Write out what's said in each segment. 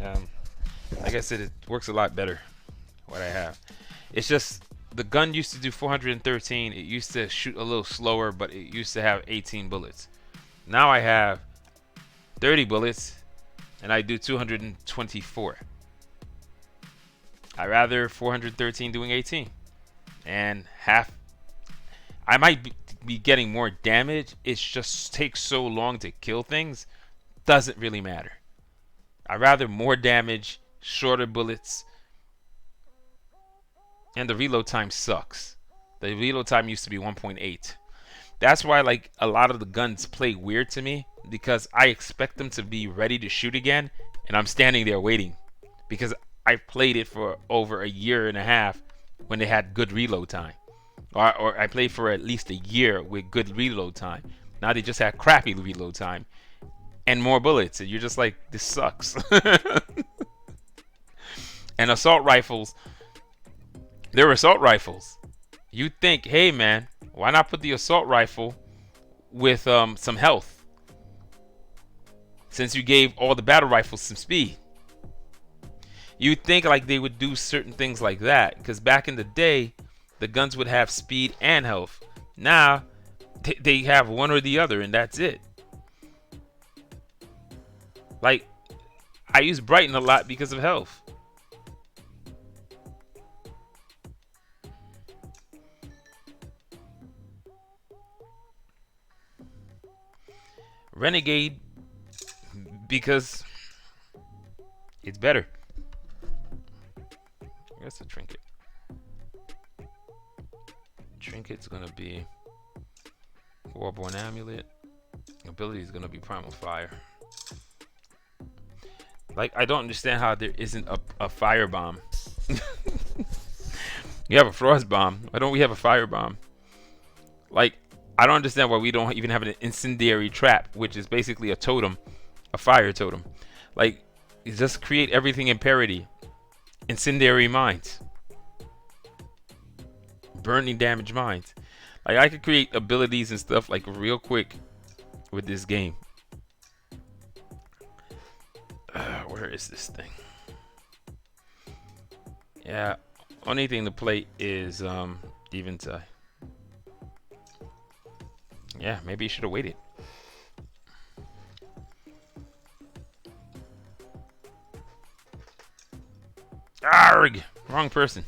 Um, like I said, it works a lot better. What I have, it's just the gun used to do 413. It used to shoot a little slower, but it used to have 18 bullets. Now I have 30 bullets, and I do 224. I rather 413 doing 18, and half. I might be getting more damage. It just takes so long to kill things. Doesn't really matter. I rather more damage, shorter bullets, and the reload time sucks. The reload time used to be 1.8. That's why like a lot of the guns play weird to me because I expect them to be ready to shoot again, and I'm standing there waiting because I played it for over a year and a half when they had good reload time, or I played for at least a year with good reload time. Now they just have crappy reload time and more bullets, and you're just like, this sucks. And assault rifles, they're assault rifles. You think, hey man, why not put the assault rifle with some health? Since you gave all the battle rifles some speed, you'd think like they would do certain things like that. Because back in the day, the guns would have speed and health. Now they have one or the other, and that's it. Like I use Brighton a lot because of health. Renegade because it's better. That's a trinket. Trinket's gonna be Warborn Amulet. Ability is gonna be Primal Fire. Like I don't understand how there isn't a fire bomb. You have a frost bomb. Why don't we have a fire bomb? Like I don't understand why we don't even have an incendiary trap, which is basically a totem, a fire totem. Like just create everything in parity. Incendiary mines, burning damage mines. Like I could create abilities and stuff like real quick with this game. Where is this thing? Yeah, only thing to play is Eventide. Yeah, maybe you should have waited. Arg! Wrong person.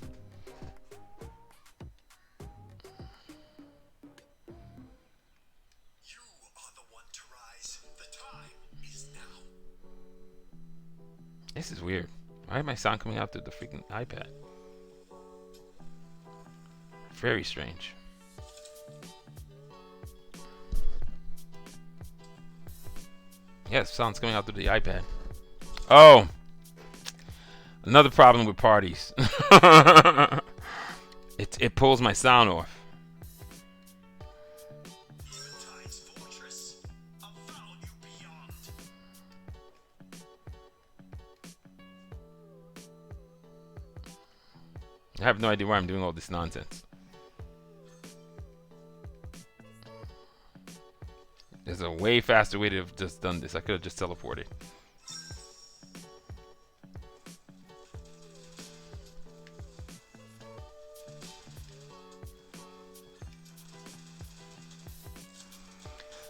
You are the one to rise. The time is now. This is weird. Why is my sound coming out through the freaking iPad? Very strange. Yes, sound's coming out through the iPad. Oh! Another problem with parties. It pulls my sound off. I have no idea why I'm doing all this nonsense. There's a way faster way to have just done this. I could have just teleported.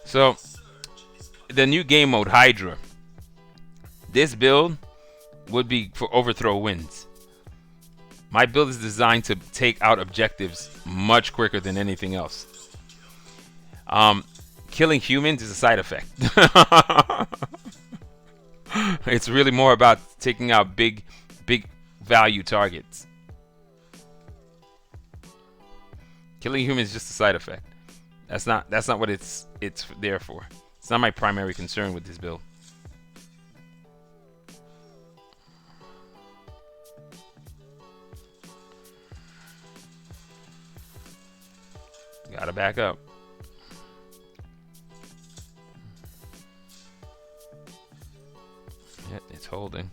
So, the new game mode, Hydra. This build would be for overthrow wins. My build is designed to take out objectives much quicker than anything else. Killing humans is a side effect. It's really more about taking out big value targets. Killing humans is just a side effect. That's not what it's there for. It's not my primary concern with this build. Gotta back up. Yeah, it's holding.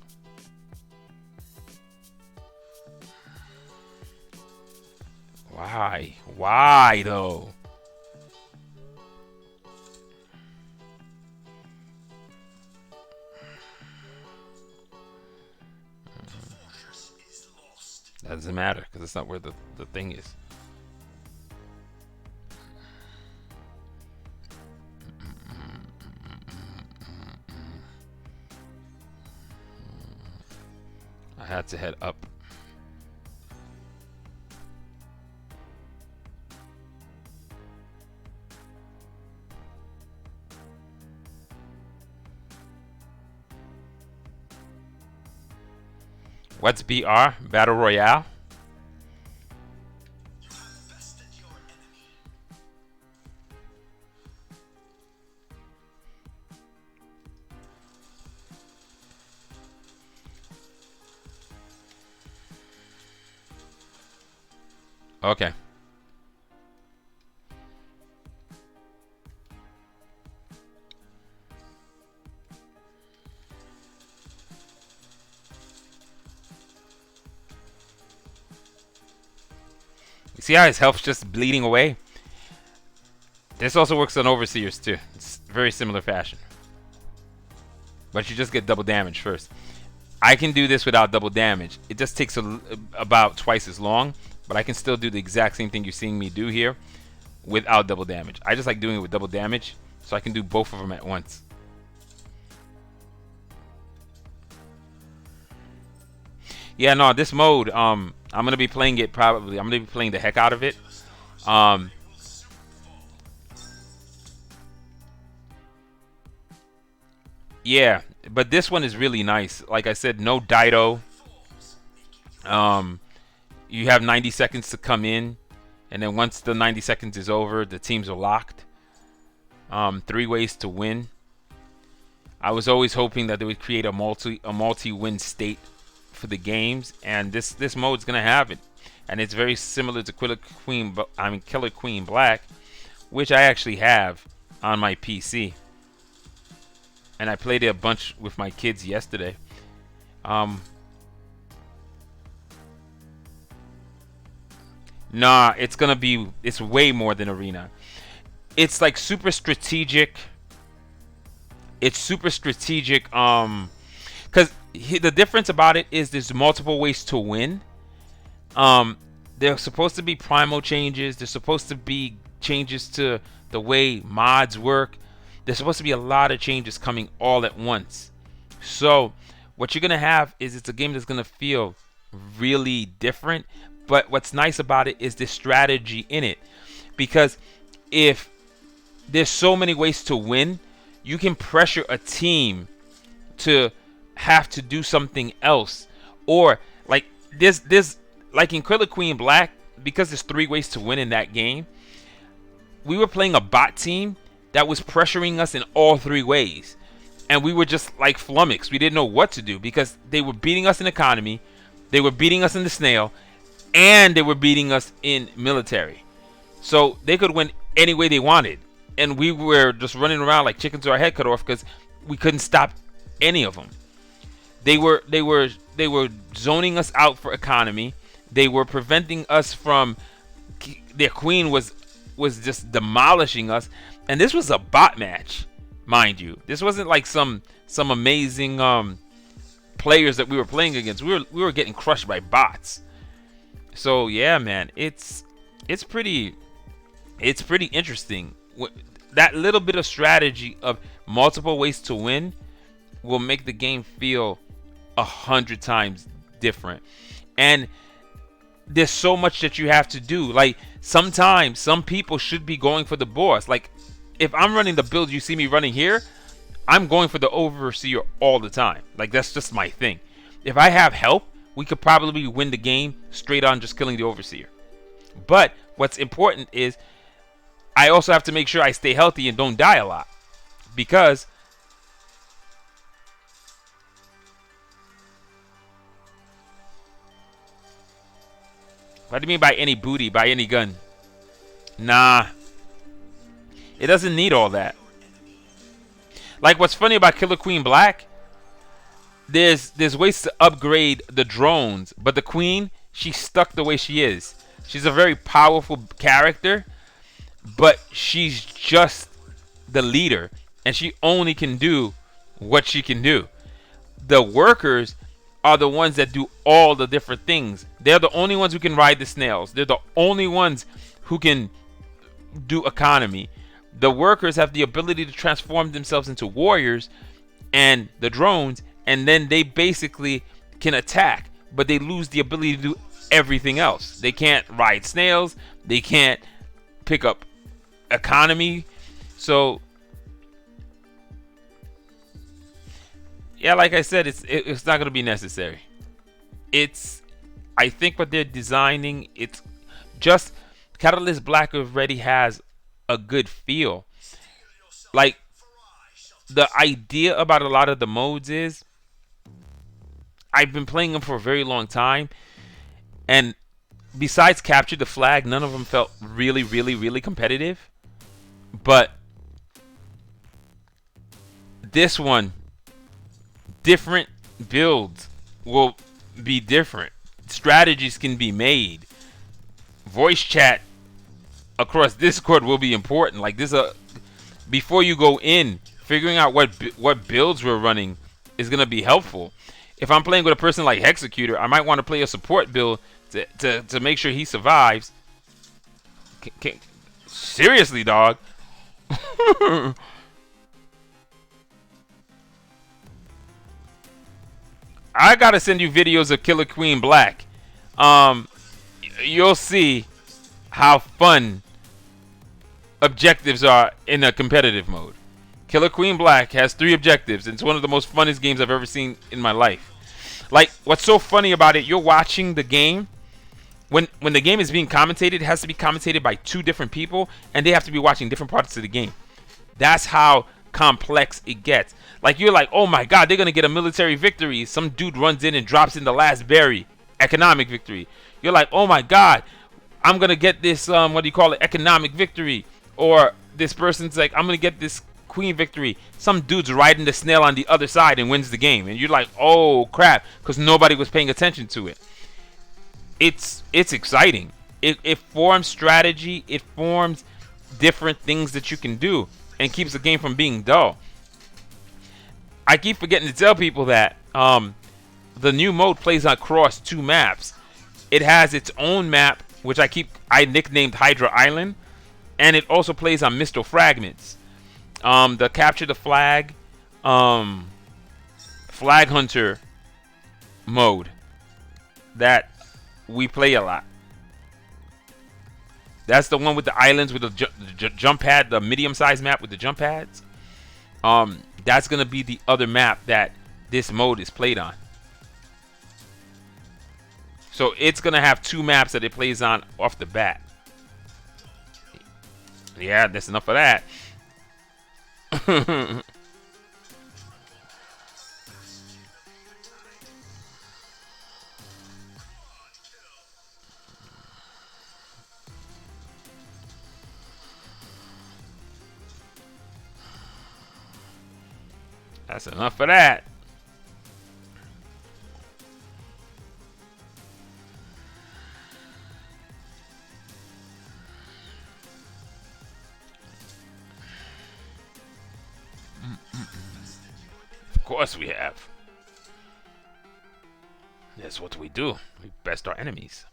Why? Why though? Doesn't matter because it's not where the thing is. I had to head up. What's BR? Battle Royale? Okay. You see how his health's just bleeding away? This also works on Overseers too. It's very similar fashion. But you just get double damage first. I can do this without double damage. It just takes about twice as long, but I can still do the exact same thing you're seeing me do here without double damage. I just like doing it with double damage so I can do both of them at once. Yeah, no, this mode, I'm gonna be playing it probably. I'm gonna be playing the heck out of it. Yeah, but this one is really nice. Like I said, no Dido. You have 90 seconds to come in, and then once the 90 seconds is over, the teams are locked. 3 ways to win. I was always hoping that they would create a multi-win state for the games, and this mode's gonna have it, and it's very similar to Killer Queen Black, which I actually have on my PC, and I played it a bunch with my kids yesterday. Nah, it's way more than Arena. It's like super strategic. It's super strategic. Because the difference about it is there's multiple ways to win. There's supposed to be primal changes. There's supposed to be changes to the way mods work. There's supposed to be a lot of changes coming all at once. So what you're going to have is it's a game that's going to feel really different. But what's nice about it is the strategy in it. Because if there's so many ways to win, you can pressure a team to have to do something else. Or like this like in Killer Queen Black, because there's 3 ways to win in that game, we were playing a bot team that was pressuring us in all 3 ways. And we were just like flummoxed. We didn't know what to do because they were beating us in economy, they were beating us in the snail, and they were beating us in military. So they could win any way they wanted. And we were just running around like chickens to our head cut off because we couldn't stop any of them. They were zoning us out for economy. They were preventing us from. Their queen was just demolishing us, and this was a bot match, mind you. This wasn't like some amazing players that we were playing against. We were getting crushed by bots. So yeah, man, it's pretty interesting. That little bit of strategy of multiple ways to win will make the game feel 100 times different. And there's so much that you have to do. Like sometimes some people should be going for the boss. Like if I'm running the build you see me running here, I'm going for the Overseer all the time. Like that's just my thing. If I have help, we could probably win the game straight on just killing the Overseer. But what's important is I also have to make sure I stay healthy and don't die a lot. Because what do you mean by any booty, by any gun? Nah. It doesn't need all that. Like what's funny about Killer Queen Black, there's ways to upgrade the drones, but the queen, she's stuck the way she is. She's a very powerful character, but she's just the leader, and she only can do what she can do. The workers are the ones that do all the different things. They're the only ones who can ride the snails. They're the only ones who can do economy. The workers have the ability to transform themselves into warriors and the drones, and then they basically can attack, but they lose the ability to do everything else. They can't ride snails. They can't pick up economy. So yeah, like I said, it's not going to be necessary. I think what they're designing, it's just Catalyst Black already has a good feel. Like, the idea about a lot of the modes is, I've been playing them for a very long time, and besides Capture the Flag, none of them felt really, really, really competitive. But this one, different builds will be different. Strategies can be made. Voice chat across Discord will be important. Like this, before you go in, figuring out what builds we're running is gonna be helpful. If I'm playing with a person like Hexecutor, I might want to play a support build to make sure he survives. Seriously, dog. I gotta send you videos of Killer Queen Black. You'll see how fun objectives are in a competitive mode. Killer Queen Black has 3 objectives. It's one of the most funnest games I've ever seen in my life. Like, what's so funny about it, you're watching the game. When the game is being commentated, it has to be commentated by 2 different people, and they have to be watching different parts of the game. That's how complex it gets. Like, you're like, oh my god, they're gonna get a military victory. Some dude runs in and drops in the last berry. Economic victory. You're like, oh my god, I'm gonna get this what do you call it, economic victory. Or this person's like, I'm gonna get this queen victory. Some dude's riding the snail on the other side and wins the game, and you're like, oh crap, because nobody was paying attention to it. It's exciting. It forms strategy. It forms different things that you can do, and keeps the game from being dull. I keep forgetting to tell people that the new mode plays across 2 maps. It has its own map, which I nicknamed Hydra Island, and it also plays on Mistle Fragments. The Capture the Flag, Flag Hunter mode that we play a lot. That's the one with the islands with the jump pad, the medium-sized map with the jump pads. That's gonna be the other map that this mode is played on. So it's gonna have 2 maps that it plays on off the bat. Yeah, that's enough of that. That's enough of that. Of course we have. That's what we do. We best our enemies.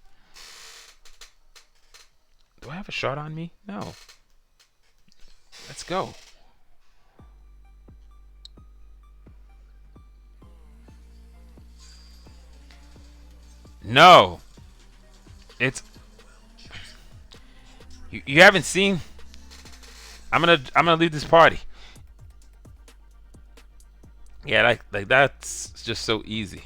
Do I have a shot on me? No. Let's go. No. It's you haven't seen. I'm gonna leave this party. Yeah, like that's just so easy.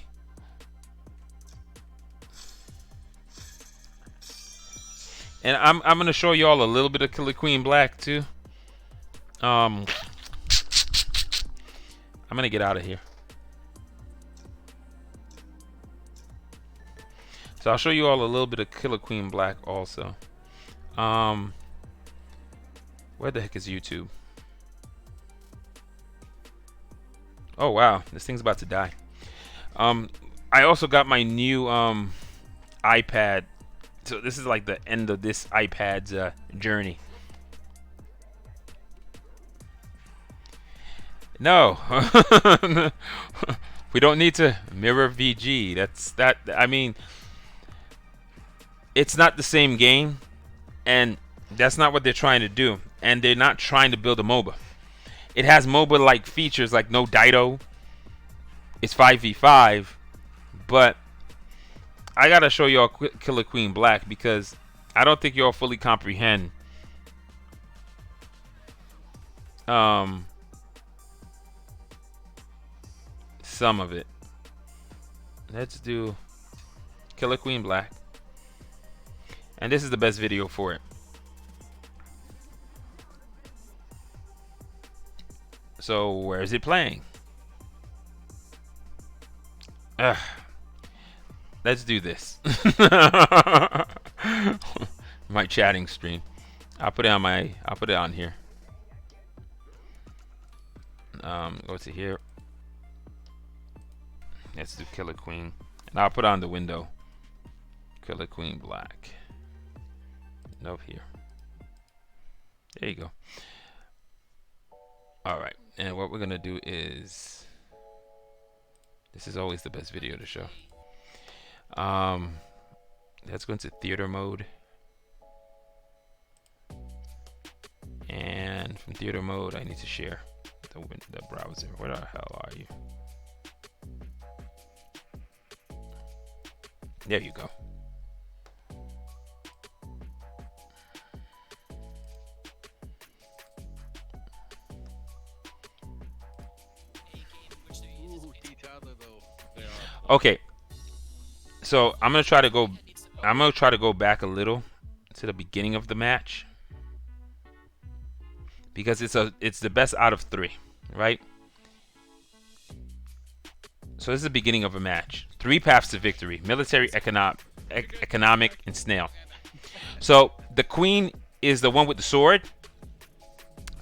And I'm gonna show y'all a little bit of Killer Queen Black too. I'm gonna get out of here. So I'll show you all a little bit of Killer Queen Black also. Where the heck is YouTube? Oh wow, this thing's about to die. I also got my new iPad. So this is like the end of this iPad's journey. No. We don't need to mirror VG. That. I mean, it's not the same game, and that's not what they're trying to do. And they're not trying to build a MOBA. It has MOBA-like features like no Dido. It's 5v5, but I gotta show y'all Killer Queen Black because I don't think y'all fully comprehend some of it. Let's do Killer Queen Black, and this is the best video for it. So where is it playing? Let's do this. My chatting stream. I'll put it on here. Go to here. Let's do Killer Queen. And I'll put on the window. Killer Queen Black. Nope, here. There you go. Alright. And what we're gonna do is, this is always the best video to show. Let's go into theater mode. And from theater mode, I need to share the browser. Where the hell are you? There you go. Okay. So I'm gonna try to go back a little to the beginning of the match because it's the best out of 3, right? So this is the beginning of a match. 3 paths to victory: military, economic, and snail. So the queen is the one with the sword.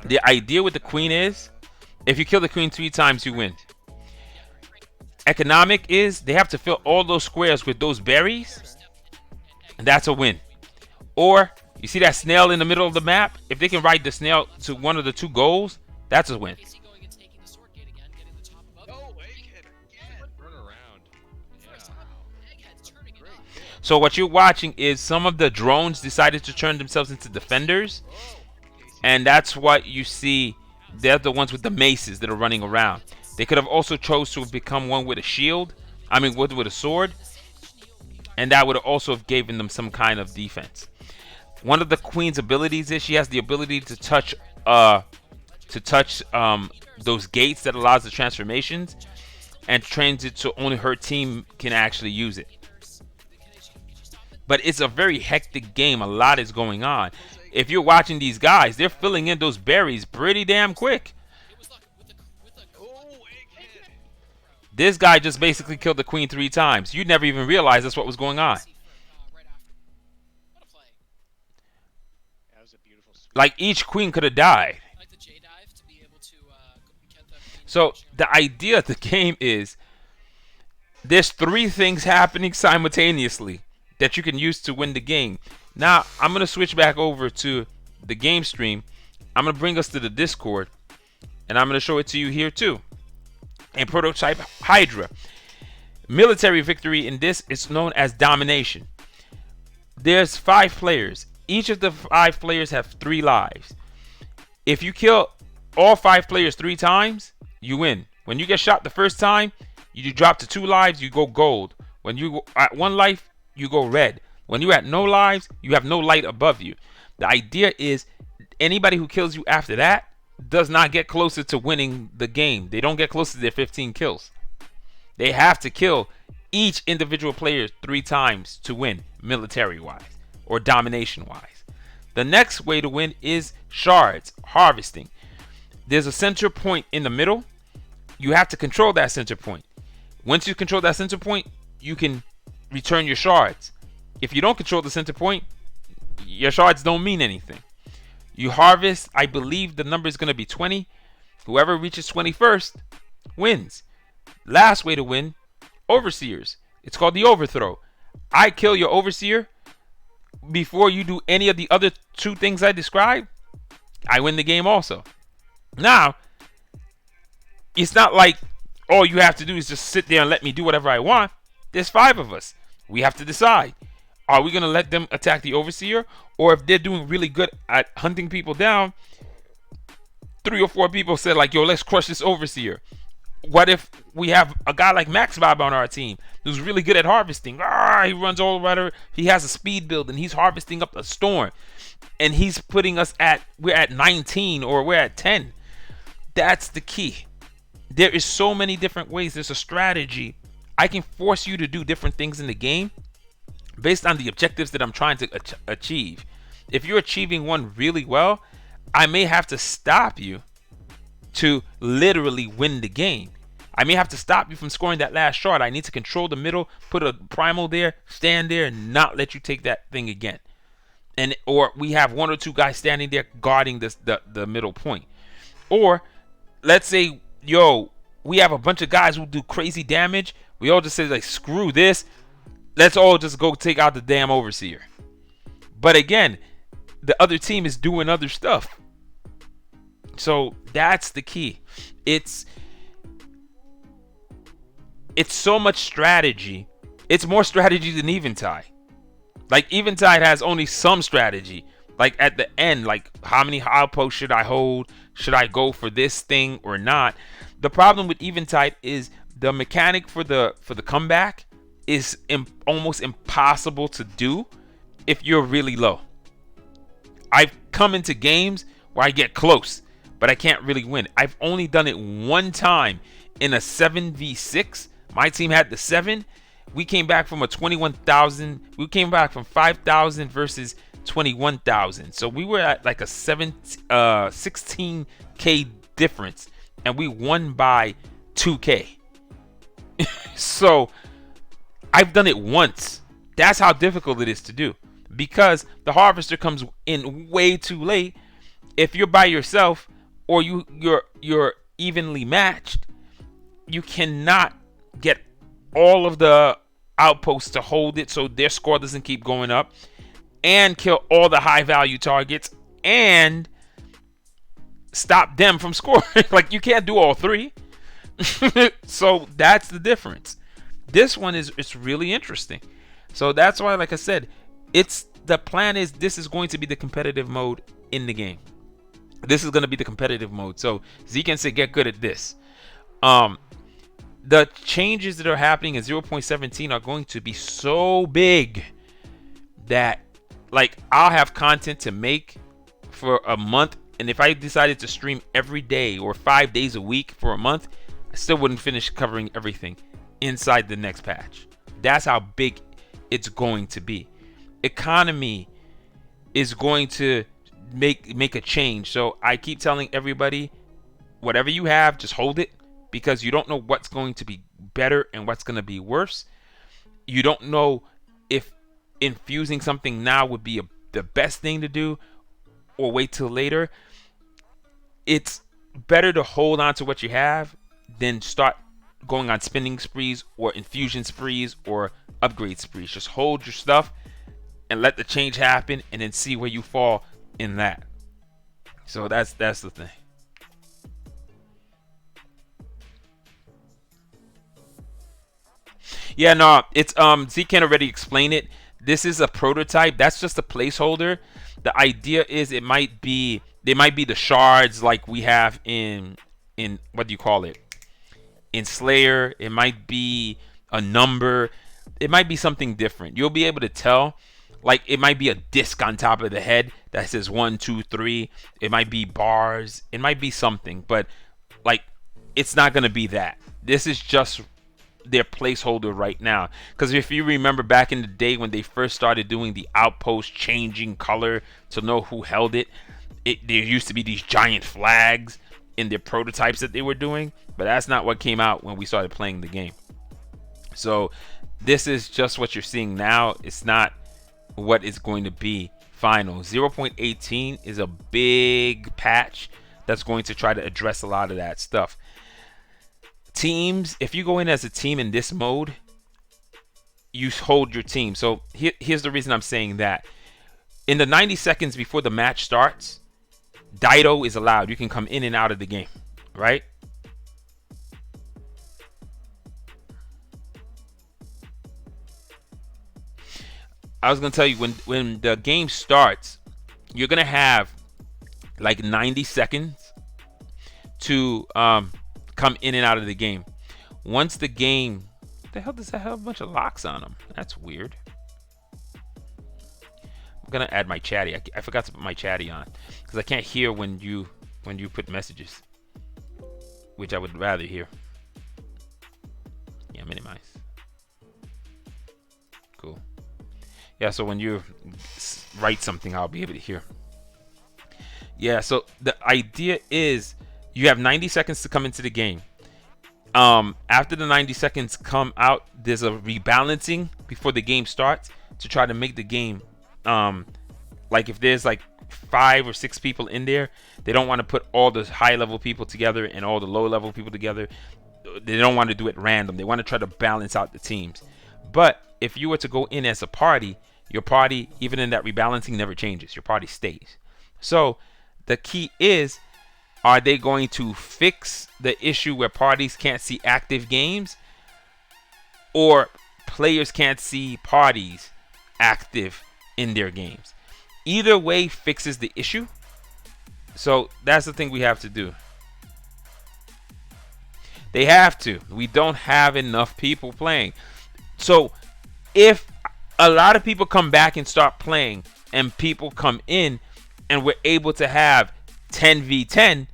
The idea with the queen is, if you kill the queen 3 times, you win. Economic is they have to fill all those squares with those berries, and that's a win. Or you see that snail in the middle of the map? If they can ride the snail to one of the 2 goals, that's a win. So what you're watching is some of the drones decided to turn themselves into defenders, and that's what you see. They're the ones with the maces that are running around. They could have also chose to become one with a shield. I mean, with a sword. And that would also have given them some kind of defense. One of the queen's abilities is she has the ability to touch those gates that allows the transformations, and trains it so only her team can actually use it. But it's a very hectic game. A lot is going on. If you're watching these guys, they're filling in those berries pretty damn quick. This guy just basically killed the queen 3 times. You'd never even realize that's what was going on. Like, each queen could have died. So the idea of the game is there's 3 things happening simultaneously that you can use to win the game. Now, I'm going to switch back over to the game stream. I'm going to bring us to the Discord, and I'm going to show it to you here too. And Prototype Hydra. Military victory in this is known as domination. There's 5 players. Each of the 5 players have 3 lives. If you kill all 5 players 3 times, you win. When you get shot the first time, you drop to 2 lives, you go gold. When you at 1 life, you go red. When you're at no lives, you have no light above you. The idea is anybody who kills you after that does not get closer to winning the game. They don't get closer to their 15 kills. They have to kill each individual player 3 times to win, military-wise or domination-wise. The next way to win is shards, harvesting. There's a center point in the middle. You have to control that center point. Once you control that center point, you can return your shards. If you don't control the center point, your shards don't mean anything. You harvest, I believe the number is going to be 20. Whoever reaches 20 first wins. Last way to win, overseers. It's called the overthrow. I kill your overseer before you do any of the other 2 things I described. I win the game also. Now, it's not like all you have to do is just sit there and let me do whatever I want. There's 5 of us. We have to decide. Are we going to let them attack the Overseer? Or if they're doing really good at hunting people down, 3 or 4 people said like, yo, let's crush this Overseer. What if we have a guy like Max Bob on our team who's really good at harvesting? He runs all around. He has a speed build and he's harvesting up a storm. And he's putting us we're at 19 or we're at 10. That's the key. There is so many different ways. There's a strategy. I can force you to do different things in the game based on the objectives that I'm trying to achieve. If you're achieving one really well, I may have to stop you to literally win the game. I may have to stop you from scoring that last shot. I need to control the middle, put a primal there, stand there, and not let you take that thing again. Or we have 1 or 2 guys standing there guarding the middle point. Or let's say, yo, we have a bunch of guys who do crazy damage. We all just say like, screw this. Let's all just go take out the damn Overseer. But again, the other team is doing other stuff. So that's the key. It's so much strategy. It's more strategy than Eventide. Like Eventide has only some strategy. Like at the end, like how many outposts should I hold? Should I go for this thing or not? The problem with Eventide is the mechanic for the comeback is almost impossible to do if you're really low. I've come into games where I get close, but I can't really win. I've only done it one time in a 7v6. My team had the 7. We came back from a 21,000. We came back from 5,000 versus 21,000. So we were at like a 16k difference, and we won by 2k. So I've done it once. That's how difficult it is to do, because the harvester comes in way too late. If you're by yourself or you're evenly matched, you cannot get all of the outposts to hold it so their score doesn't keep going up, and kill all the high value targets and stop them from scoring. Like you can't do all 3. So that's the difference. This one it's really interesting. So that's why, like I said, the plan is this is going to be the competitive mode in the game. This is going to be the competitive mode. So Z can say get good at this. The changes that are happening in 0.17 are going to be so big that like I'll have content to make for a month, and if I decided to stream every day or 5 days a week for a month, I still wouldn't finish covering everything inside the next patch. That's how big it's going to be. Economy is going to make a change. So I keep telling everybody, whatever you have, just hold it, because you don't know what's going to be better and what's going to be worse. You don't know if infusing something now would be the best thing to do or wait till later. It's better to hold on to what you have than start going on spending sprees or infusion sprees or upgrade sprees. Just hold your stuff and let the change happen, and then see where you fall in that. So that's the thing. Yeah, no, it's Z can already explain it. This is a prototype. That's just a placeholder. The idea is they might be the shards like we have in what do you call it? In Slayer. It might be a number. It might be something different. You'll be able to tell. Like it might be a disc on top of the head that says 1, 2, 3. It might be bars. It might be something, but like it's not gonna be that. This is just their placeholder right now, because if you remember back in the day when they first started doing the outpost changing color to know who held it, there used to be these giant flags in their prototypes that they were doing, but that's not what came out when we started playing the game. So this is just what you're seeing now. It's not what is going to be final. 0.18 is a big patch that's going to try to address a lot of that stuff. Teams, if you go in as a team in this mode, you hold your team. So here's the reason I'm saying that. In the 90 seconds before the match starts, Dido is allowed. You can come in and out of the game, right? I was gonna tell you, when the game starts, you're gonna have like 90 seconds to come in and out of the game. Once the game, what the hell does that have a bunch of locks on them? That's weird. I'm gonna add my chatty. I forgot to put my chatty on because I can't hear when you put messages, which I would rather hear. Yeah, minimize. Cool. Yeah, so when you write something, I'll be able to hear. Yeah, so the idea is you have 90 seconds to come into the game. After the 90 seconds come out, there's a rebalancing before the game starts to try to make the game, like if there's like 5 or 6 people in there, they don't want to put all the high level people together and all the low level people together. They don't want to do it random. They want to try to balance out the teams. But if you were to go in as a party, your party, even in that rebalancing, never changes. Your party stays. So the key is, are they going to fix the issue where parties can't see active games, or players can't see parties active in their games? Either way fixes the issue. So that's the thing we have to do. They have to. We don't have enough people playing. So if a lot of people come back and start playing, and people come in, and we're able to have 10v10,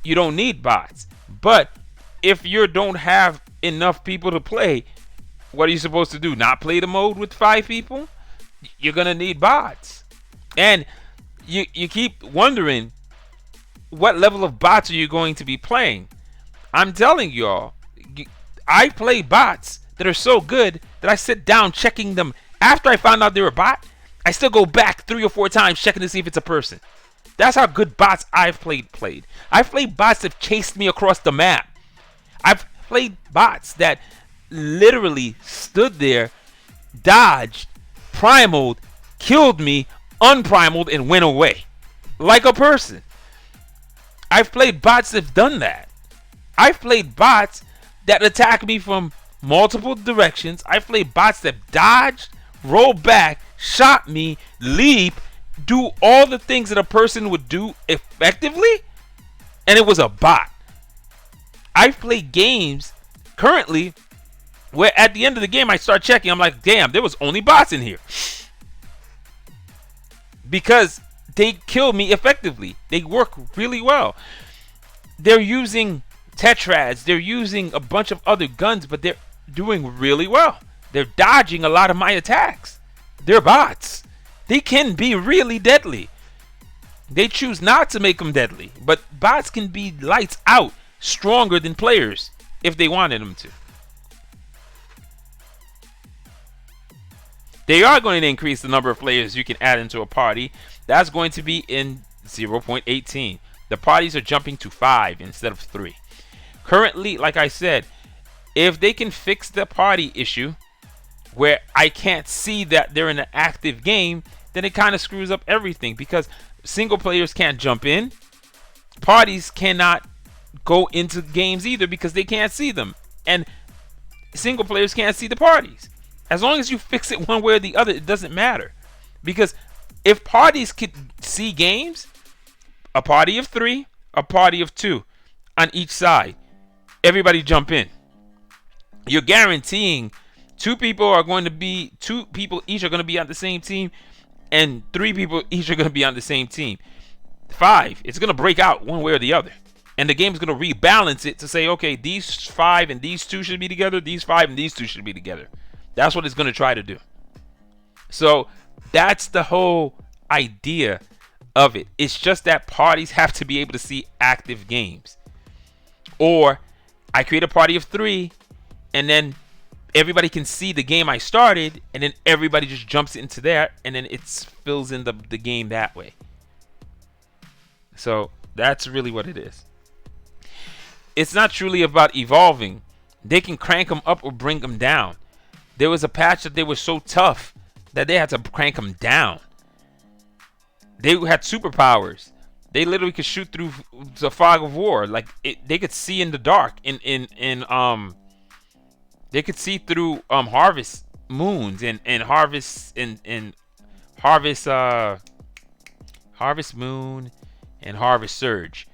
you don't need bots. But if you don't have enough people to play, what are you supposed to do? Not play the mode with 5 people? You're gonna need bots. And you keep wondering, what level of bots are you going to be playing? I'm telling y'all, I play bots that are so good that I sit down checking them. After I found out they were a bot, I still go back 3 or 4 times checking to see if it's a person. That's how good bots I've played. I've played bots that chased me across the map. I've played bots that literally stood there, dodged, primaled, killed me, unprimaled, and went away. Like a person. I've played bots that have done that. I've played bots that attack me from multiple directions. I've played bots that dodged, rolled back, shot me, leap, do all the things that a person would do effectively, and it was a bot. I've played games currently where at the end of the game I start checking, I'm like, damn, there was only bots in here. Because they kill me effectively. They work really well. They're using tetrads, they're using a bunch of other guns, but they're doing really well. They're dodging a lot of my attacks. They're bots. They can be really deadly. They choose not to make them deadly, but bots can be lights out, stronger than players if they wanted them to. They are going to increase the number of players you can add into a party. That's going to be in 0.18. The parties are jumping to 5 instead of 3. Currently, like I said, if they can fix the party issue where I can't see that they're in an active game, then it kind of screws up everything, because single players can't jump in. Parties cannot go into games either because they can't see them. And single players can't see the parties. As long as you fix it one way or the other, it doesn't matter. Because if parties could see games, a party of 3, a party of 2 on each side, everybody jump in. You're guaranteeing 2 people each are going to be on the same team, and 3 people each are going to be on the same team. 5, it's going to break out one way or the other. And the game's going to rebalance it to say, okay, these 5 and these 2 should be together, these 5 and these 2 should be together. That's what it's going to try to do. So that's the whole idea of it. It's just that parties have to be able to see active games. Or I create a party of 3, and then everybody can see the game I started, and then everybody just jumps into that, and then it fills in the game that way. So that's really what it is. It's not truly about evolving. They can crank them up or bring them down. There was a patch that they were so tough that they had to crank them down. They had superpowers. They literally could shoot through the fog of war. Like they could see in the dark. They could see through harvest moons and harvest and harvest harvest moon and harvest surge.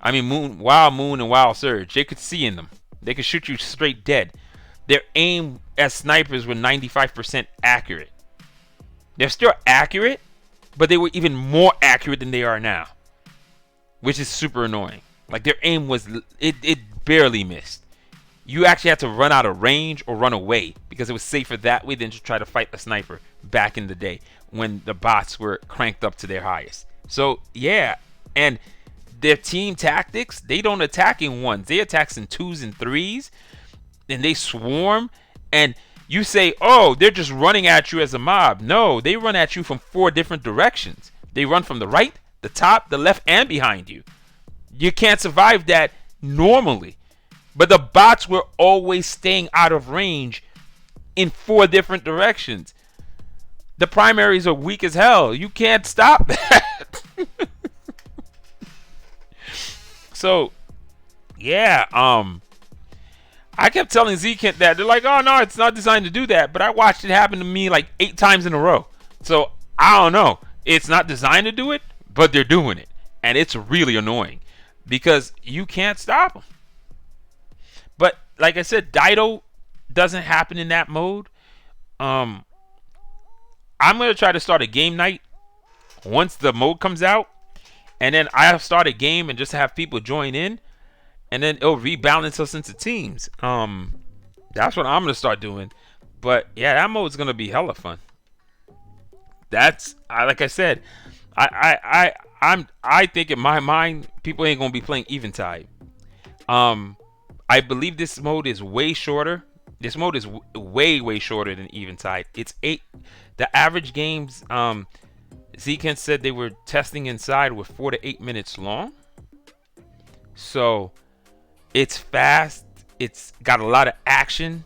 I mean wild moon and wild surge. They could see in them. They could shoot you straight dead. Their aim as snipers were 95% accurate. They're still accurate, but they were even more accurate than they are now, which is super annoying. Like their aim was, it barely missed. You actually had to run out of range or run away because it was safer that way than to try to fight a sniper back in the day when the bots were cranked up to their highest. So yeah, and their team tactics, they don't attack in ones. They attack in twos and threes, and they swarm. And you say, oh, they're just running at you as a mob. No, they run at you from 4 different directions. They run from the right, the top, the left, and behind you. You can't survive that normally. But the bots were always staying out of range in 4 different directions. The primaries are weak as hell. You can't stop that. So, yeah, I kept telling Zekent that. They're like, oh, no, it's not designed to do that. But I watched it happen to me like 8 times in a row. So, I don't know. It's not designed to do it, but they're doing it. And it's really annoying because you can't stop them. But like I said, Dido doesn't happen in that mode. I'm going to try to start a game night once the mode comes out. And then I'll start a game and just have people join in. And then it'll rebalance us into teams. That's what I'm going to start doing. But yeah, that mode's going to be hella fun. That's, like I said, I think in my mind, people ain't going to be playing Eventide. I believe this mode is way shorter. This mode is way shorter than Eventide. It's 8. The average games, Zekent said they were testing inside were 4 to 8 minutes long. So it's fast. It's got a lot of action,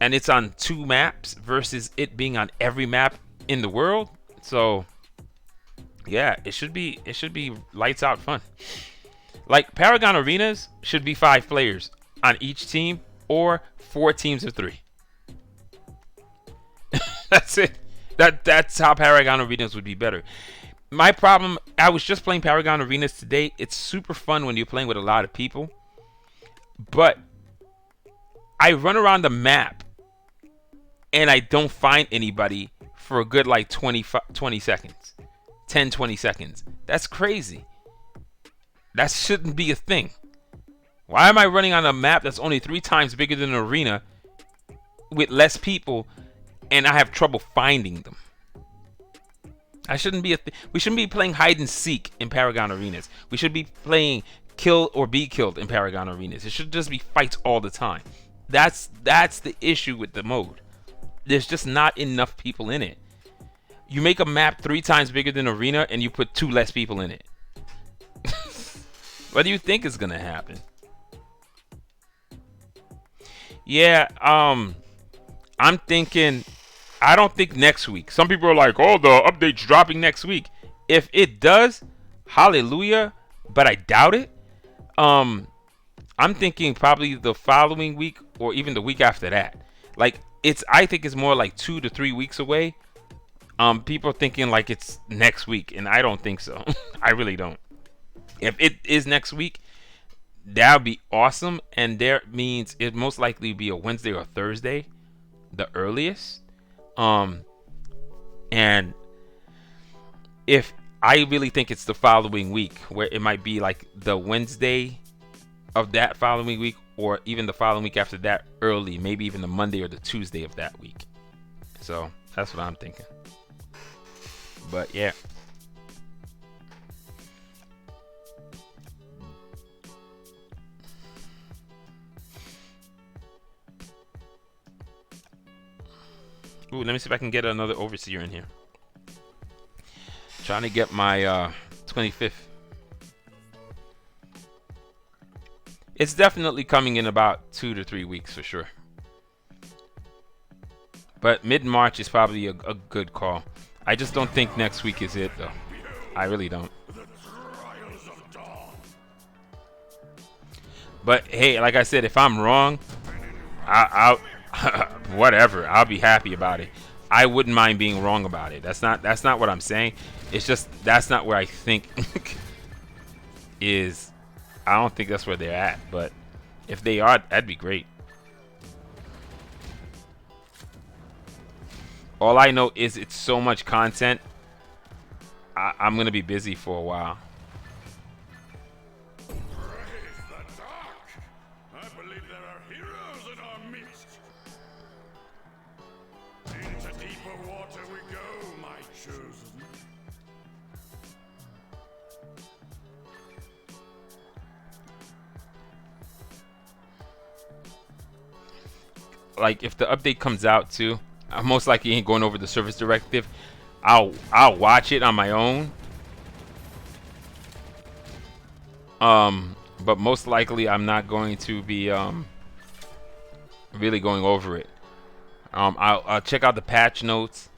and it's on 2 maps versus it being on every map in the world. So yeah, it should be lights out fun. Like Paragon Arenas should be 5 players on each team or 4 teams of 3. That's it. That's how Paragon Arenas would be better. My problem, I was just playing Paragon Arenas today. It's super fun when you're playing with a lot of people. But I run around the map and I don't find anybody for a good like 20 seconds. 10, 20 seconds. That's crazy. That shouldn't be a thing. Why am I running on a map that's only 3 times bigger than an arena with less people and I have trouble finding them? That shouldn't be a thing. We shouldn't be playing hide and seek in Paragon Arenas. We should be playing kill or be killed in Paragon Arenas. It should just be fights all the time. That's the issue with the mode. There's just not enough people in it. You make a map 3 times bigger than arena and you put 2 less people in it. What do you think is gonna happen? Yeah, I'm thinking, I don't think next week. Some people are like, oh, the update's dropping next week. If it does, hallelujah, but I doubt it. I'm thinking probably the following week or even the week after that. Like I think it's more like 2 to 3 weeks away. People are thinking like it's next week, and I don't think so. I really don't. If it is next week, that would be awesome, and that means it most likely be a Wednesday or Thursday, the earliest. And if I really think it's the following week, where it might be like the Wednesday of that following week, or even the following week after that early, maybe even the Monday or the Tuesday of that week. So that's what I'm thinking. But yeah. Ooh, let me see if I can get another overseer in here. Trying to get my 25th. It's definitely coming in about 2 to 3 weeks for sure. But mid-March is probably a good call. I just don't think next week is it, though. I really don't. But hey, like I said, if I'm wrong, I'll whatever. I'll be happy about it. I wouldn't mind being wrong about it. That's not what I'm saying. It's just that's not where I think is. I don't think that's where they're at. But if they are, that'd be great. All I know is it's so much content. I'm gonna be busy for a while. Like if the update comes out too, I most likely ain't going over the service directive. I'll watch it on my own. But most likely I'm not going to be really going over it. I'll check out the patch notes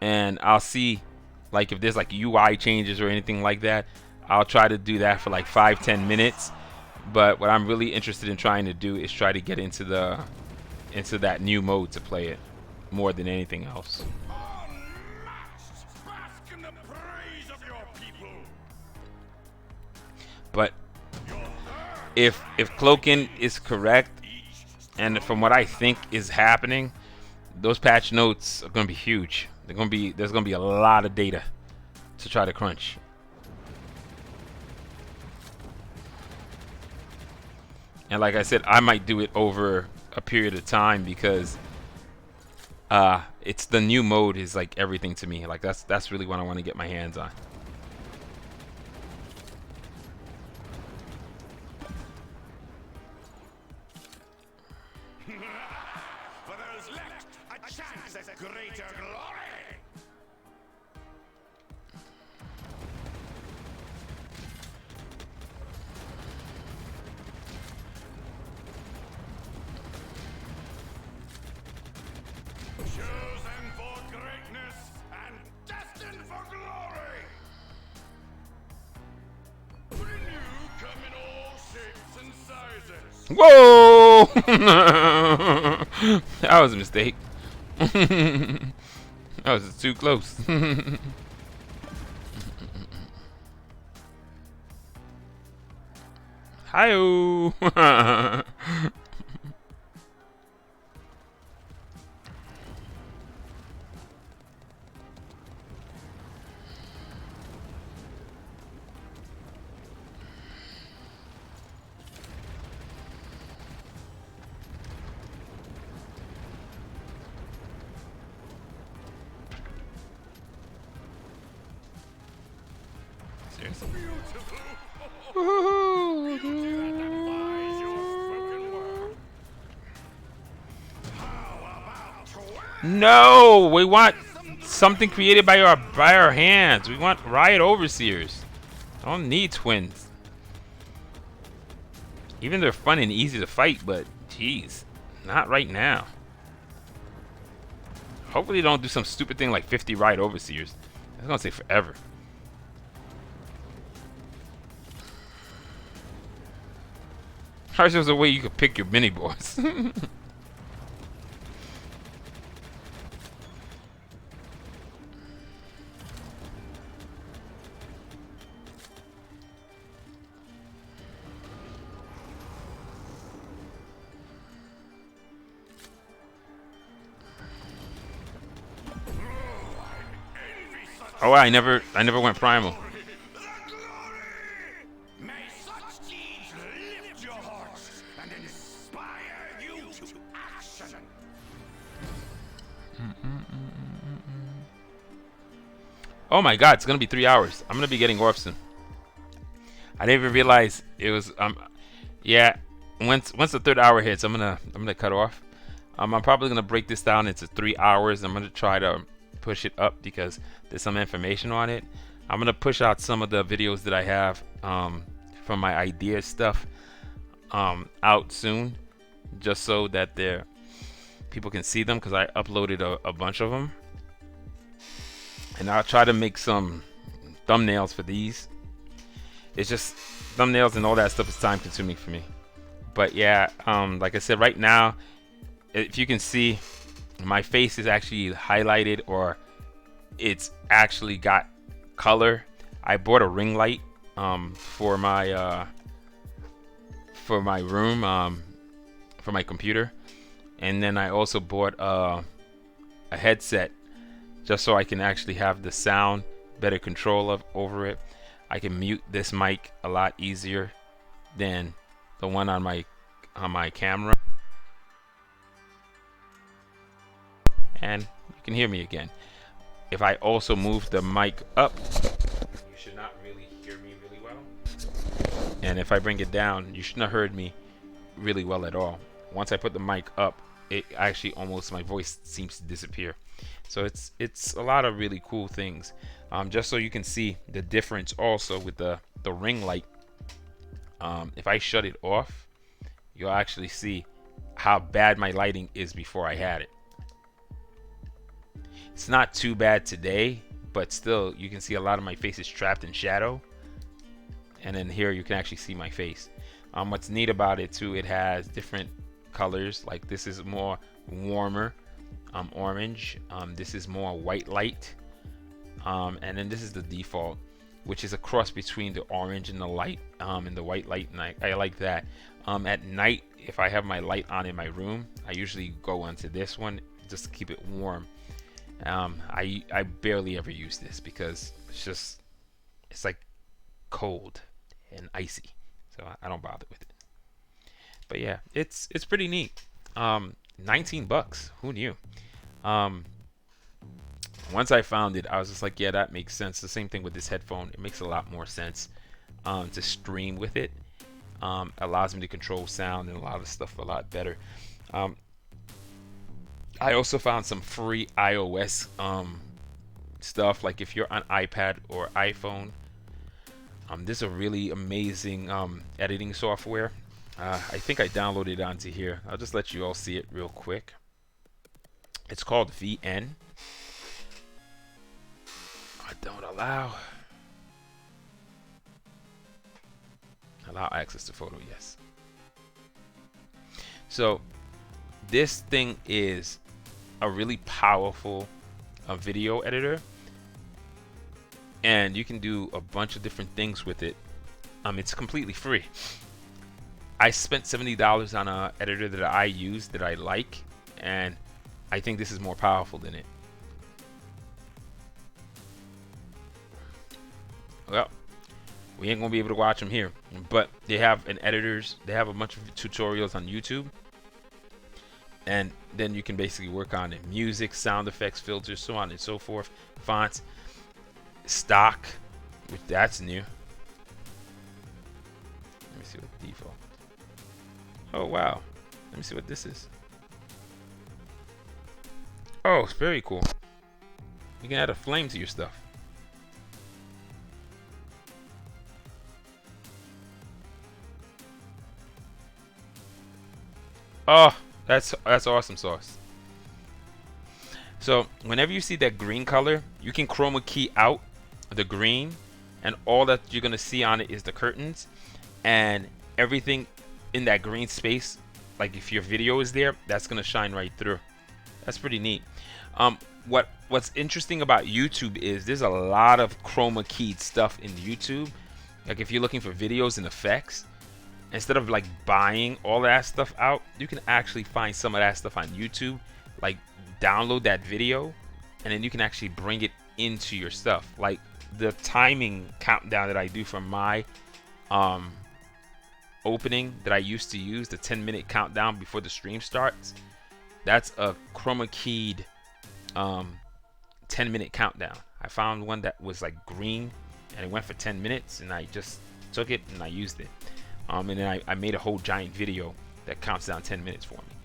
and I'll see like if there's like UI changes or anything like that. I'll try to do that for like 5-10 minutes. But what I'm really interested in trying to do is try to get into that new mode to play it more than anything else. But if Cloaking is correct, and from what I think is happening, those patch notes are going to be huge. There's going to be a lot of data to try to crunch. And like I said, I might do it over a period of time because it's the new mode is like everything to me. Like that's really what I want to get my hands on. For those left, a chance at greater glory. Chosen for greatness and destined for glory. Renew come in all shapes and sizes. Whoa! That was a mistake. That was too close. Hi-oh! No, we want something created by our hands. We want Riot Overseers. I don't need twins. Even they're fun and easy to fight, but geez, not right now. Hopefully they don't do some stupid thing like 50 Riot Overseers. That's gonna take forever. I wish there was a way you could pick your mini boss. Oh, I never went primal. May such deeds lift your hearts and inspire you to action. Oh my God, it's gonna be 3 hours. I'm gonna be getting off soon. I didn't even realize it was. Yeah. Once the third hour hits, I'm gonna cut off. I'm probably gonna break this down into 3 hours. I'm gonna try to push it up because there's some information on it. I'm gonna push out some of the videos that I have from my idea stuff out soon, just so that people can see them, because I uploaded a bunch of them. And I'll try to make some thumbnails for these. It's just thumbnails and all that stuff is time consuming for me. But yeah, like I said, right now if you can see, my face is actually highlighted, or it's actually got color. I bought a ring light for my room, for my computer, and then I also bought a headset just so I can actually have the sound better control over it. I can mute this mic a lot easier than the one on my camera, and you can hear me again. If I also move the mic up, you should not really hear me really well. And if I bring it down, you shouldn't have heard me really well at all. Once I put the mic up, it actually almost, my voice seems to disappear. So it's a lot of really cool things. Just so you can see the difference also with the ring light. If I shut it off, you'll actually see how bad my lighting is before I had it. It's not too bad today, but still you can see a lot of my face is trapped in shadow. And then here you can actually see my face. What's neat about it too, it has different colors. Like this is more warmer orange. This is more white light. And then this is the default, which is a cross between the orange and the light, and the white light, and I like that. At night, if I have my light on in my room, I usually go onto this one just to keep it warm. I barely ever use this because it's like cold and icy, so I don't bother with it. But yeah, it's pretty neat. 19 bucks, who knew? Once I found it, I was just like, yeah, that makes sense. The same thing with this headphone. It makes a lot more sense to stream with it. Allows me to control sound and a lot of stuff a lot better. I also found some free iOS stuff. Like if you're on iPad or iPhone, this is a really amazing editing software. I think I downloaded it onto here. I'll just let you all see it real quick. It's called VN. I don't allow access to photo, yes. So this thing is a really powerful video editor, and you can do a bunch of different things with it. It's completely free. I spent $70 on an editor that I use that I like, and I think this is more powerful than it. Well, we ain't gonna be able to watch them here, but they have they have a bunch of tutorials on YouTube, and then you can basically work on it: music, sound effects, filters, so on and so forth, fonts, stock, which that's new. Let me see what default. Oh wow, let me see what this is. Oh, it's very cool. You can add a flame to your stuff. Oh, that's awesome sauce. So whenever you see that green color, you can chroma key out the green, and all that you're gonna see on it is the curtains, and everything in that green space, like if your video is there, that's gonna shine right through. That's pretty neat. What's interesting about YouTube is there's a lot of chroma keyed stuff in YouTube. Like if you're looking for videos and effects, instead of like buying all that stuff out, you can actually find some of that stuff on YouTube. Like download that video, and then you can actually bring it into your stuff. Like the timing countdown that I do for my opening that I used to use, the 10-minute countdown before the stream starts, that's a chroma keyed 10-minute countdown. I found one that was like green and it went for 10 minutes, and I just took it and I used it. And then I made a whole giant video that counts down 10 minutes for me.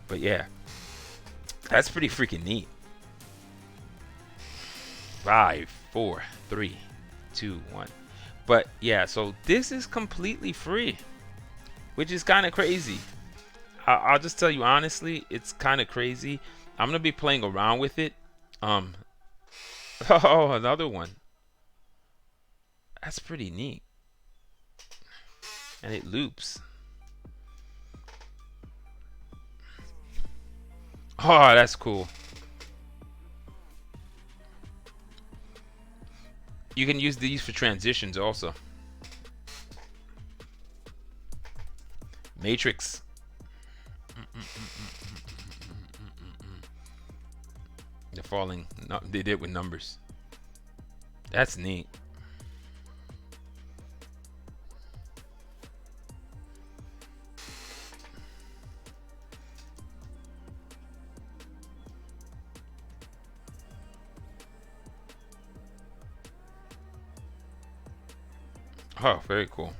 But yeah, that's pretty freaking neat. 5, 4, 3, 2, 1. But yeah, so this is completely free, which is kind of crazy. I'll just tell you honestly, it's kind of crazy. I'm gonna be playing around with it. Oh, another one. That's pretty neat. And it loops. Oh, that's cool. You can use these for transitions also. Matrix. They're falling. No, they did with numbers. That's neat. Oh, very cool.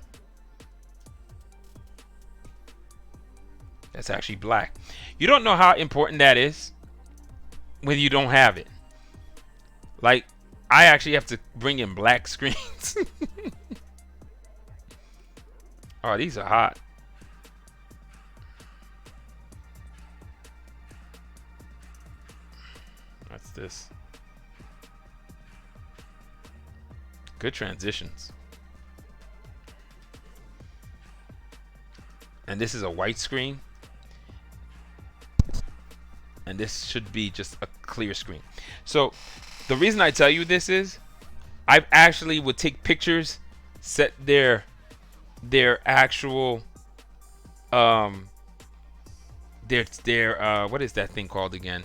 That's actually black. You don't know how important that is when you don't have it. Like, I actually have to bring in black screens. Oh, these are hot. What's this? Good transitions. And this is a white screen. And this should be just a clear screen. So the reason I tell you this is I actually would take pictures, set their actual their what is that thing called again?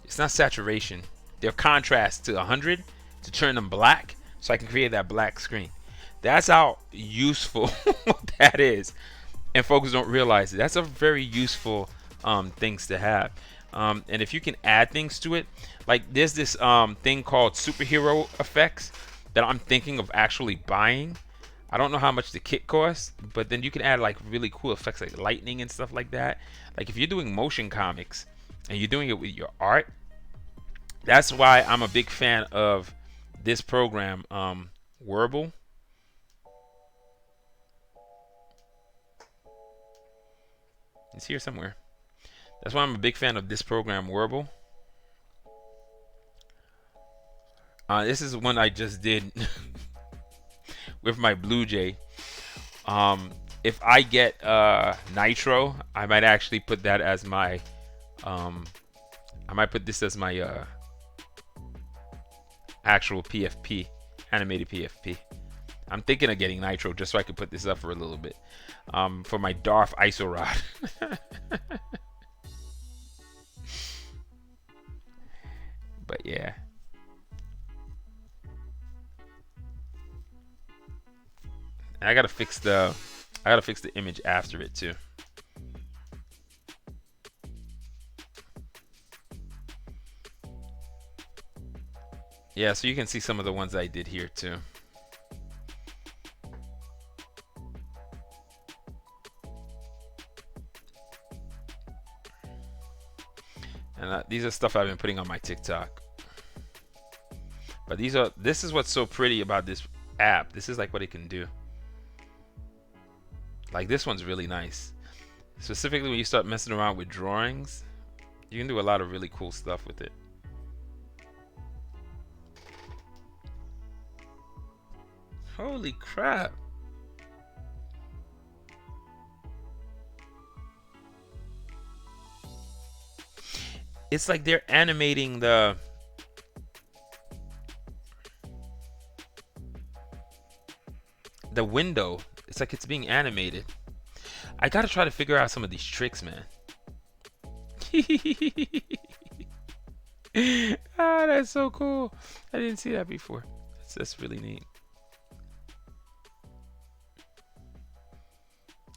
It's not saturation. Their contrast to 100 to turn them black so I can create that black screen. That's how useful that is. And folks don't realize it. That's a very useful things to have. And if you can add things to it, like there's this thing called superhero effects that I'm thinking of actually buying. I don't know how much the kit costs, but then you can add like really cool effects like lightning and stuff like that. Like if you're doing motion comics and you're doing it with your art, that's why I'm a big fan of this program, Wordle. It's here somewhere. That's why I'm a big fan of this program, Wordle. This is one I just did with my Blue Jay. If I get Nitro, I might actually put that as my. I might put this as my actual PFP, animated PFP. I'm thinking of getting Nitro just so I can put this up for a little bit. For my Darth Isorod. But yeah. And I gotta fix the image after it too. Yeah, so you can see some of the ones I did here too. And these are stuff I've been putting on my TikTok. But this is what's so pretty about this app. This is like what it can do. Like this one's really nice. Specifically when you start messing around with drawings, you can do a lot of really cool stuff with it. Holy crap. It's like they're animating the window. It's like it's being animated. I gotta try to figure out some of these tricks, man. Ah, that's so cool. I didn't see that before. That's really neat.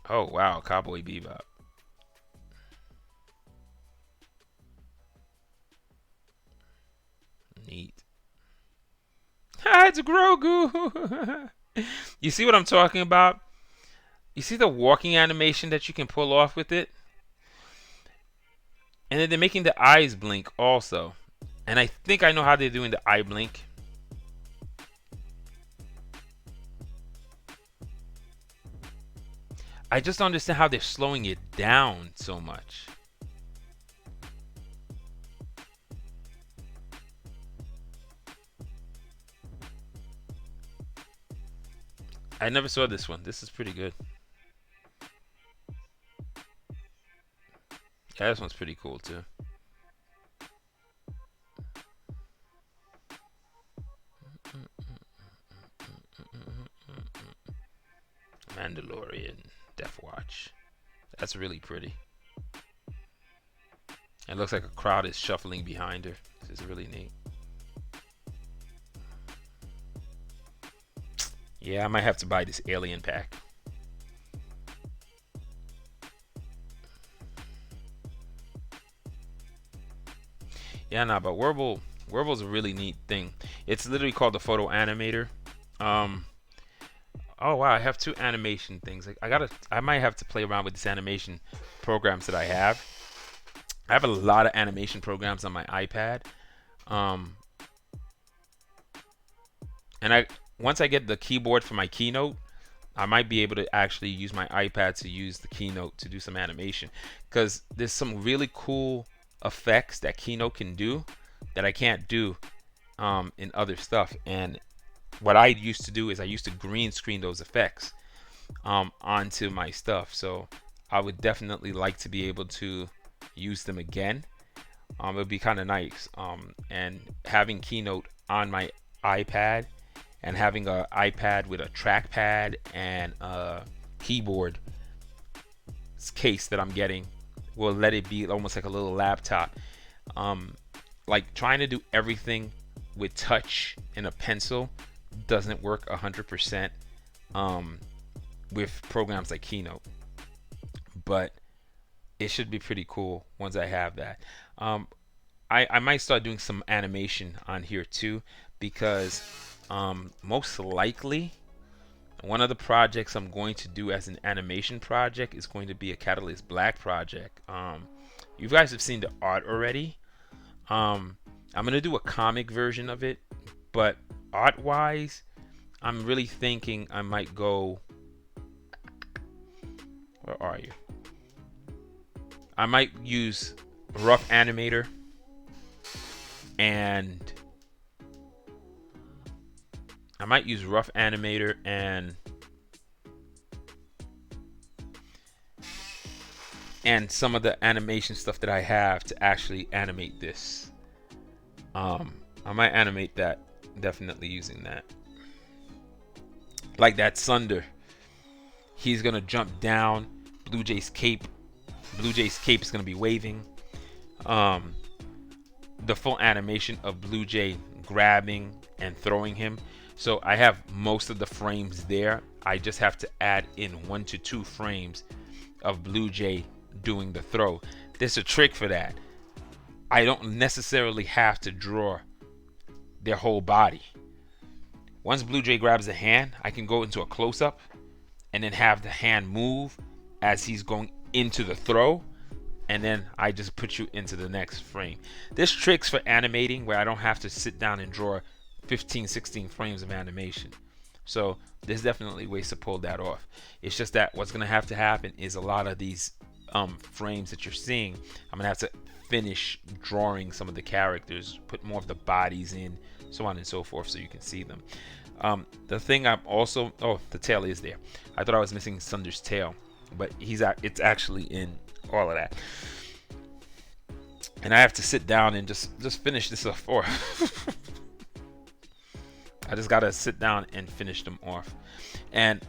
Oh wow, Cowboy Bebop. Neat. Ah, it's Grogu. You see what I'm talking about? You see the walking animation that you can pull off with it? And then they're making the eyes blink also. And I think I know how they're doing the eye blink. I just don't understand how they're slowing it down so much. I never saw this one. This is pretty good. Yeah, this one's pretty cool too. Mandalorian, Death Watch. That's really pretty. It looks like a crowd is shuffling behind her. This is really neat. Yeah, I might have to buy this alien pack. Yeah, nah, but Wordble's a really neat thing. It's literally called the Photo Animator. Um, oh wow, I have two animation things. Like I might have to play around with this animation programs that I have. I have a lot of animation programs on my iPad. Um, and I once I get the keyboard for my Keynote, I might be able to actually use my iPad to use the Keynote to do some animation, because there's some really cool effects that Keynote can do that I can't do in other stuff. And what I used to do is I used to green screen those effects onto my stuff. So I would definitely like to be able to use them again. It would be kind of nice. And having Keynote on my iPad and having an iPad with a trackpad and a keyboard case that I'm getting will let it be almost like a little laptop. Like trying to do everything with touch and a pencil doesn't work 100% with programs like Keynote, but it should be pretty cool once I have that. I might start doing some animation on here too, because most likely one of the projects I'm going to do as an animation project is going to be a Catalyst Black project. You guys have seen the art already. I'm gonna do a comic version of it, but art wise, I'm really thinking I might go. Where are you? I might use Rough Animator and some of the animation stuff that I have to actually animate this. I might animate that, definitely using that. Like that Sunder. He's gonna jump down. Blue Jay's cape is gonna be waving. The full animation of Blue Jay grabbing and throwing him. So I have most of the frames there. I just have to add in 1 to 2 frames of Blue Jay doing the throw. There's a trick for that. I don't necessarily have to draw their whole body. Once Blue Jay grabs the hand, I can go into a close-up and then have the hand move as he's going into the throw, and then I just put you into the next frame. There's tricks for animating where I don't have to sit down and draw 15, 16 frames of animation. So there's definitely ways to pull that off. It's just that what's gonna have to happen is a lot of these frames that you're seeing, I'm gonna have to finish drawing some of the characters, put more of the bodies in, so on and so forth, so you can see them. The thing I'm also, oh, the tail is there. I thought I was missing Sunder's tail, but it's actually in all of that. And I have to sit down and just finish this off. I just gotta sit down and finish them off, and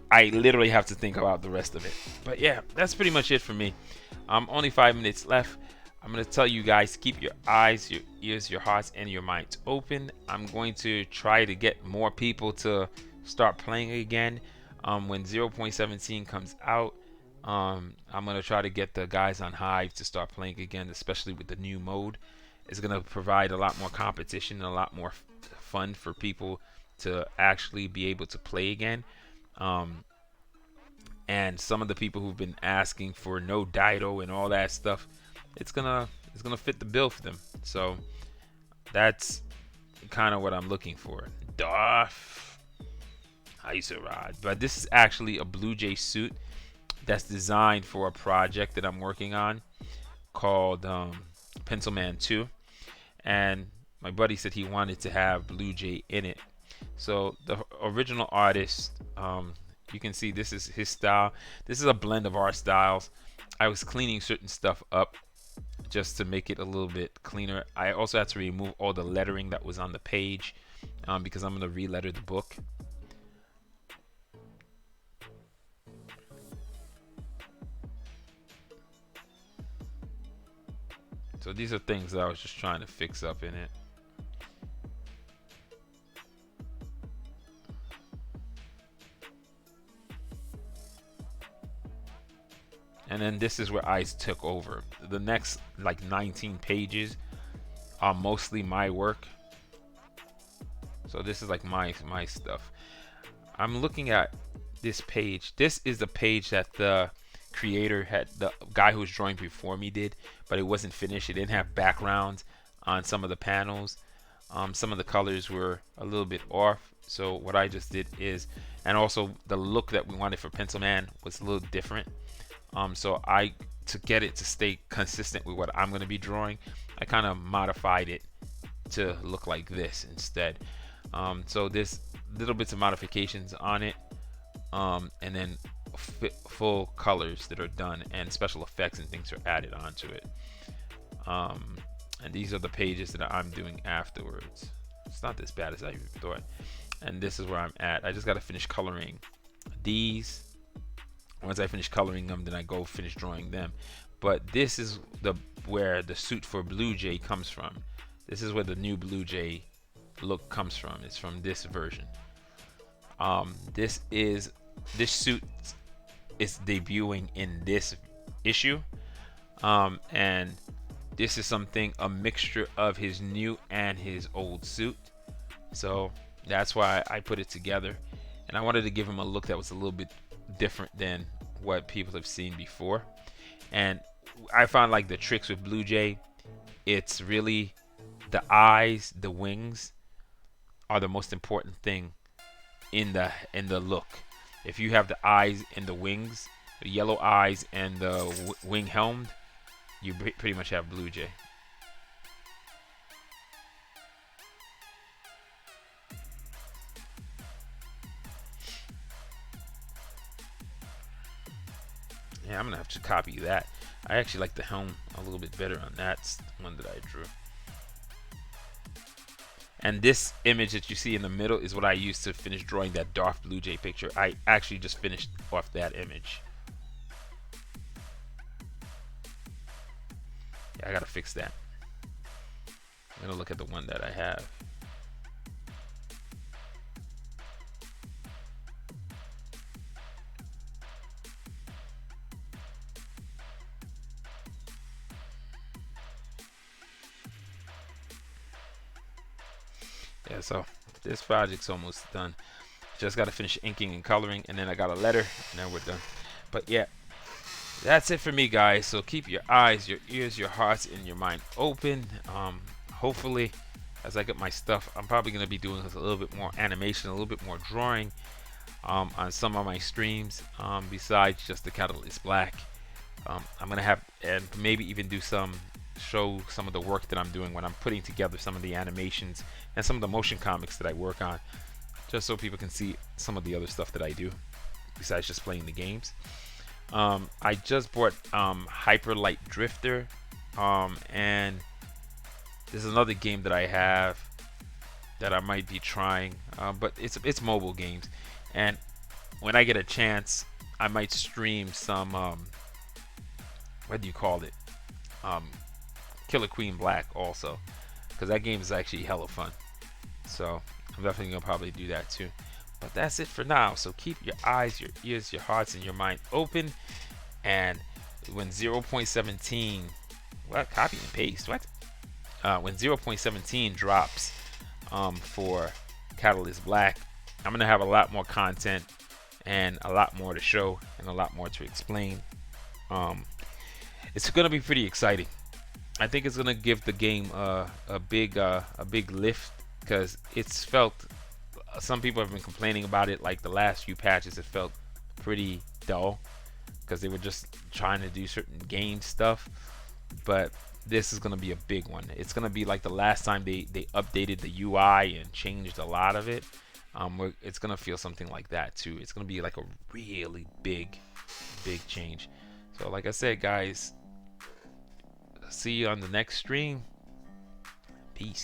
I literally have to think about the rest of it. But yeah, that's pretty much it for me. Only 5 minutes left. I'm gonna tell you guys, keep your eyes, your ears, your hearts, and your minds open. I'm going to try to get more people to start playing again. When 0.17 comes out, I'm gonna try to get the guys on Hive to start playing again, especially with the new mode. It's gonna provide a lot more competition and a lot more fun for people to actually be able to play again. And some of the people who've been asking for no Dido and all that stuff, it's gonna fit the bill for them. So that's kind of what I'm looking for. Darth Iserod. But this is actually a Blue Jay suit that's designed for a project that I'm working on called Pencil Man 2. And my buddy said he wanted to have Blue Jay in it. So the original artist, you can see this is his style. This is a blend of our styles. I was cleaning certain stuff up just to make it a little bit cleaner. I also had to remove all the lettering that was on the page because I'm going to re-letter the book. So these are things that I was just trying to fix up in it. And then this is where I took over. The next like 19 pages are mostly my work. So this is like my stuff. I'm looking at this page. This is the page that the creator had, the guy who was drawing before me did, but it wasn't finished. It didn't have backgrounds on some of the panels. Some of the colors were a little bit off. So what I just did is, and also the look that we wanted for Pencil Man was a little different. So to get it to stay consistent with what I'm going to be drawing, I kind of modified it to look like this instead. So there's little bits of modifications on it, and then full colors that are done, and special effects and things are added onto it. And these are the pages that I'm doing afterwards. It's not as bad as I thought. And this is where I'm at. I just got to finish coloring these. Once I finish coloring them, then I go finish drawing them. But this is where the suit for Blue Jay comes from. This is where the new Blue Jay look comes from. It's from this version. This suit is debuting in this issue, and this is a mixture of his new and his old suit. So that's why I put it together, and I wanted to give him a look that was a little bit different than what people have seen before. And I found like the tricks with Blue Jay, it's really the eyes, the wings are the most important thing in the look. If you have the eyes and the wings, the yellow eyes and the wing helmed, you pretty much have Blue Jay. Yeah, I'm gonna have to copy that. I actually like the helm a little bit better on that one that I drew. And this image that you see in the middle is what I used to finish drawing that Darth Blue Jay picture. I actually just finished off that image. Yeah, I gotta fix that. I'm gonna look at the one that I have. Yeah, so this project's almost done. Just got to finish inking and coloring, and then I got a letter, and then we're done. But yeah, that's it for me, guys. So keep your eyes, your ears, your hearts, and your mind open. Hopefully, as I get my stuff, I'm probably going to be doing a little bit more animation, a little bit more drawing on some of my streams besides just the Catalyst Black. I'm going to have, and maybe even do show some of the work that I'm doing when I'm putting together some of the animations and some of the motion comics that I work on, just so people can see some of the other stuff that I do besides just playing the games. I just bought Hyper Light Drifter, and there's another game that I have that I might be trying, but it's mobile games, and when I get a chance, I might stream some what do you call it? Killer Queen Black also, because that game is actually hella fun. So I'm definitely gonna probably do that too. But that's it for now. So keep your eyes, your ears, your hearts, and your mind open. And when 0.17, what? Copy and paste. What? When 0.17 drops for Catalyst Black, I'm gonna have a lot more content and a lot more to show and a lot more to explain. It's gonna be pretty exciting. I think it's gonna give the game a big lift, because it's felt, some people have been complaining about it, like the last few patches it felt pretty dull because they were just trying to do certain game stuff, but this is gonna be a big one. It's gonna be like the last time they updated the UI and changed a lot of it. It's gonna feel something like that too. It's gonna be like a really big change. So like I said, guys, see you on the next stream. Peace.